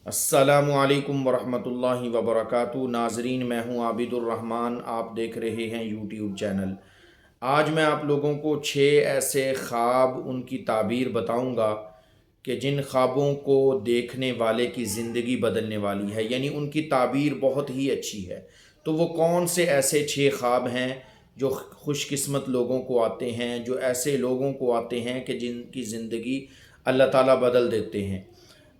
السلام علیکم ورحمۃ اللہ وبرکاتہ۔ ناظرین، میں ہوں عابد الرحمن، آپ دیکھ رہے ہیں یوٹیوب چینل۔ آج میں آپ لوگوں کو 6 ایسے خواب، ان کی تعبیر بتاؤں گا کہ جن خوابوں کو دیکھنے والے کی زندگی بدلنے والی ہے، یعنی ان کی تعبیر بہت ہی اچھی ہے۔ تو وہ کون سے ایسے 6 خواب ہیں جو خوش قسمت لوگوں کو آتے ہیں، جو ایسے لوگوں کو آتے ہیں کہ جن کی زندگی اللہ تعالیٰ بدل دیتے ہیں۔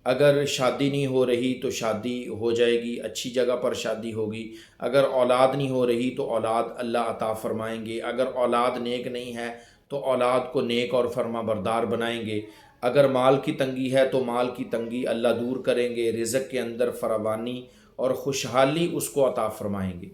اگر شادی نہیں ہو رہی تو شادی ہو جائے گی، اچھی جگہ پر شادی ہوگی۔ اگر اولاد نہیں ہو رہی تو اولاد اللہ عطا فرمائیں گے۔ اگر اولاد نیک نہیں ہے تو اولاد کو نیک اور فرما بردار بنائیں گے۔ اگر مال کی تنگی ہے تو مال کی تنگی اللہ دور کریں گے، رزق کے اندر فراوانی اور خوشحالی اس کو عطا فرمائیں گے۔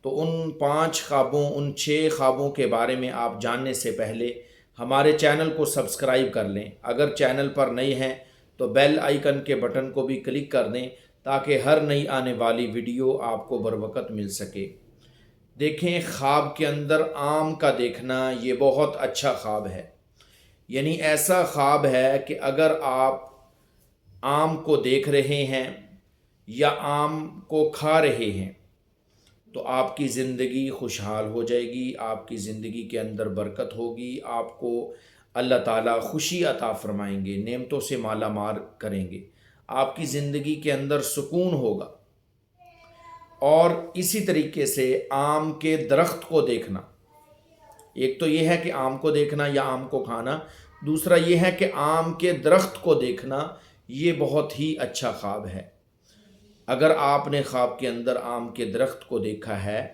تو ان 5 خوابوں، ان 6 خوابوں کے بارے میں آپ جاننے سے پہلے ہمارے چینل کو سبسکرائب کر لیں۔ اگر چینل پر نئے ہیں تو بیل آئیکن کے بٹن کو بھی کلک کر دیں تاکہ ہر نئی آنے والی ویڈیو آپ کو بروقت مل سکے۔ دیکھیں، خواب کے اندر آم کا دیکھنا یہ بہت اچھا خواب ہے۔ یعنی ایسا خواب ہے کہ اگر آپ آم کو دیکھ رہے ہیں یا آم کو کھا رہے ہیں تو آپ کی زندگی خوشحال ہو جائے گی، آپ کی زندگی کے اندر برکت ہوگی، آپ کو اللہ تعالیٰ خوشی عطا فرمائیں گے، نعمتوں سے مالا مال کریں گے، آپ کی زندگی کے اندر سکون ہوگا۔ اور اسی طریقے سے آم کے درخت کو دیکھنا، ایک تو یہ ہے کہ آم کو دیکھنا یا آم کو کھانا، دوسرا یہ ہے کہ آم کے درخت کو دیکھنا، یہ بہت ہی اچھا خواب ہے۔ اگر آپ نے خواب کے اندر آم کے درخت کو دیکھا ہے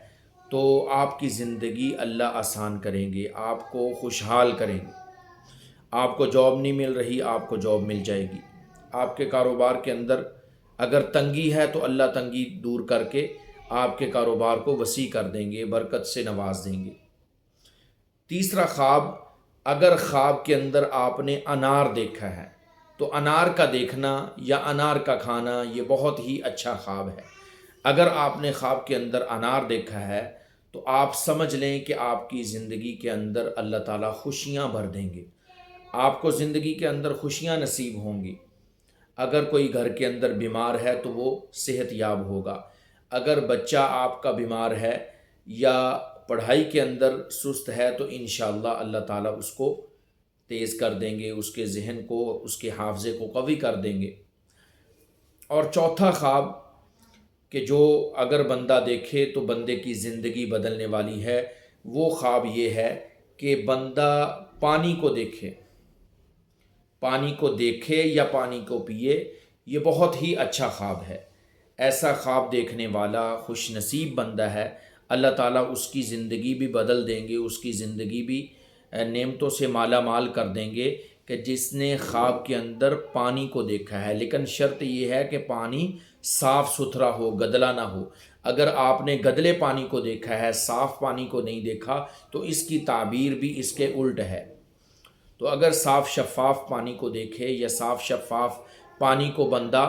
تو آپ کی زندگی اللہ آسان کریں گے، آپ کو خوشحال کریں گے۔ آپ کو جاب نہیں مل رہی، آپ کو جاب مل جائے گی۔ آپ کے کاروبار کے اندر اگر تنگی ہے تو اللہ تنگی دور کر کے آپ کے کاروبار کو وسیع کر دیں گے، برکت سے نواز دیں گے۔ تیسرا خواب، اگر خواب کے اندر آپ نے انار دیکھا ہے تو انار کا دیکھنا یا انار کا کھانا یہ بہت ہی اچھا خواب ہے۔ اگر آپ نے خواب کے اندر انار دیکھا ہے تو آپ سمجھ لیں کہ آپ کی زندگی کے اندر اللہ تعالیٰ خوشیاں بھر دیں گے، آپ کو زندگی کے اندر خوشیاں نصیب ہوں گی۔ اگر کوئی گھر کے اندر بیمار ہے تو وہ صحت یاب ہوگا۔ اگر بچہ آپ کا بیمار ہے یا پڑھائی کے اندر سست ہے تو انشاءاللہ اللہ تعالیٰ اس کو تیز کر دیں گے، اس کے ذہن کو، اس کے حافظے کو قوی کر دیں گے۔ اور چوتھا خواب کہ جو اگر بندہ دیکھے تو بندے کی زندگی بدلنے والی ہے، وہ خواب یہ ہے کہ بندہ پانی کو دیکھے، پانی کو دیکھے یا پانی کو پیے، یہ بہت ہی اچھا خواب ہے۔ ایسا خواب دیکھنے والا خوش نصیب بندہ ہے، اللہ تعالیٰ اس کی زندگی بھی بدل دیں گے، اس کی زندگی بھی نعمتوں سے مالا مال کر دیں گے کہ جس نے خواب کے اندر پانی کو دیکھا ہے۔ لیکن شرط یہ ہے کہ پانی صاف ستھرا ہو، گدلا نہ ہو۔ اگر آپ نے گدلے پانی کو دیکھا ہے، صاف پانی کو نہیں دیکھا، تو اس کی تعبیر بھی اس کے الٹ ہے۔ تو اگر صاف شفاف پانی کو دیکھے یا صاف شفاف پانی کو بندہ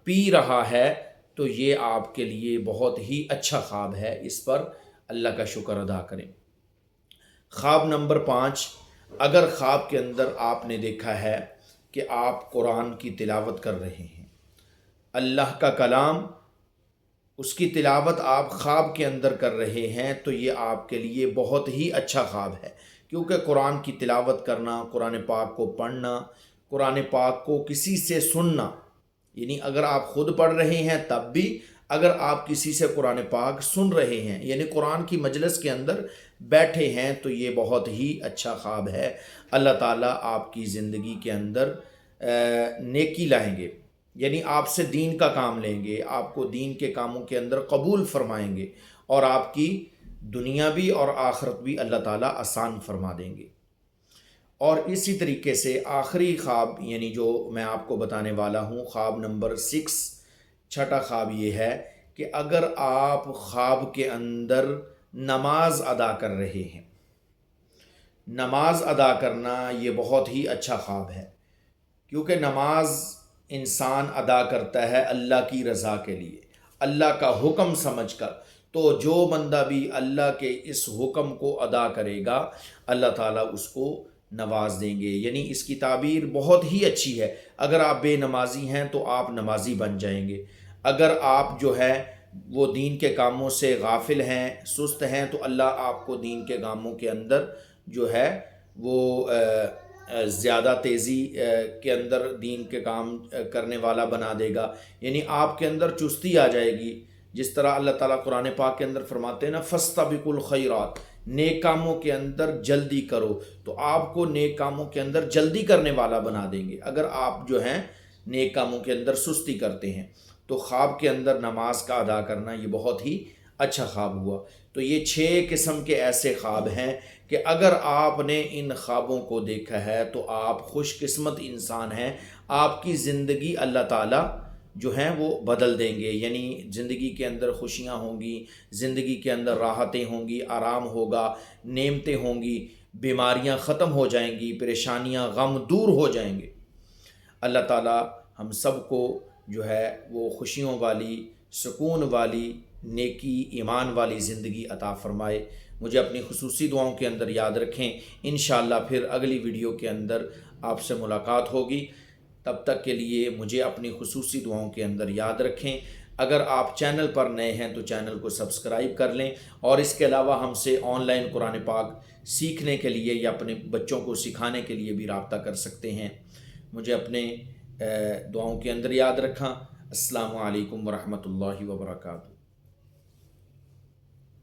پی رہا ہے تو یہ آپ کے لیے بہت ہی اچھا خواب ہے، اس پر اللہ کا شکر ادا کریں۔ خواب نمبر 5، اگر خواب کے اندر آپ نے دیکھا ہے کہ آپ قرآن کی تلاوت کر رہے ہیں، اللہ کا کلام، اس کی تلاوت آپ خواب کے اندر کر رہے ہیں، تو یہ آپ کے لیے بہت ہی اچھا خواب ہے، کیونکہ قرآن کی تلاوت کرنا، قرآن پاک کو پڑھنا، قرآن پاک کو کسی سے سننا، یعنی اگر آپ خود پڑھ رہے ہیں تب بھی، اگر آپ کسی سے قرآن پاک سن رہے ہیں، یعنی قرآن کی مجلس کے اندر بیٹھے ہیں، تو یہ بہت ہی اچھا خواب ہے۔ اللہ تعالیٰ آپ کی زندگی کے اندر نیکی لائیں گے، یعنی آپ سے دین کا کام لیں گے، آپ کو دین کے کاموں کے اندر قبول فرمائیں گے، اور آپ کی دنیا بھی اور آخرت بھی اللہ تعالیٰ آسان فرما دیں گے۔ اور اسی طریقے سے آخری خواب، یعنی جو میں آپ کو بتانے والا ہوں، خواب نمبر 6، چھٹا خواب یہ ہے کہ اگر آپ خواب کے اندر نماز ادا کر رہے ہیں، نماز ادا کرنا یہ بہت ہی اچھا خواب ہے، کیونکہ نماز انسان ادا کرتا ہے اللہ کی رضا کے لیے، اللہ کا حکم سمجھ کر۔ تو جو بندہ بھی اللہ کے اس حکم کو ادا کرے گا، اللہ تعالیٰ اس کو نواز دیں گے، یعنی اس کی تعبیر بہت ہی اچھی ہے۔ اگر آپ بے نمازی ہیں تو آپ نمازی بن جائیں گے، اگر آپ جو ہے وہ دین کے کاموں سے غافل ہیں، سست ہیں، تو اللہ آپ کو دین کے کاموں کے اندر جو ہے وہ زیادہ تیزی کے اندر دین کے کام کرنے والا بنا دے گا، یعنی آپ کے اندر چستی آ جائے گی۔ جس طرح اللہ تعالیٰ قرآن پاک کے اندر فرماتے ہیں نا، فَاسْتَبِقُوا الْخَيْرَاتِ، نیک کاموں کے اندر جلدی کرو، تو آپ کو نیک کاموں کے اندر جلدی کرنے والا بنا دیں گے اگر آپ جو ہیں نیک کاموں کے اندر سستی کرتے ہیں۔ تو خواب کے اندر نماز کا ادا کرنا یہ بہت ہی اچھا خواب ہوا۔ تو یہ 6 قسم کے ایسے خواب ہیں کہ اگر آپ نے ان خوابوں کو دیکھا ہے تو آپ خوش قسمت انسان ہیں، آپ کی زندگی اللہ تعالیٰ جو ہیں وہ بدل دیں گے، یعنی زندگی کے اندر خوشیاں ہوں گی، زندگی کے اندر راحتیں ہوں گی، آرام ہوگا، نعمتیں ہوں گی، بیماریاں ختم ہو جائیں گی، پریشانیاں غم دور ہو جائیں گے۔ اللہ تعالیٰ ہم سب کو جو ہے وہ خوشیوں والی، سکون والی، نیکی ایمان والی زندگی عطا فرمائے۔ مجھے اپنی خصوصی دعاؤں کے اندر یاد رکھیں۔ انشاءاللہ پھر اگلی ویڈیو کے اندر آپ سے ملاقات ہوگی، تب تک کے لیے مجھے اپنی خصوصی دعاؤں کے اندر یاد رکھیں۔ اگر آپ چینل پر نئے ہیں تو چینل کو سبسکرائب کر لیں، اور اس کے علاوہ ہم سے آن لائن قرآن پاک سیکھنے کے لیے یا اپنے بچوں کو سکھانے کے لیے بھی رابطہ کر سکتے ہیں۔ مجھے اپنے دعاؤں کے اندر یاد رکھا۔ السلام علیکم ورحمۃ اللہ وبرکاتہ۔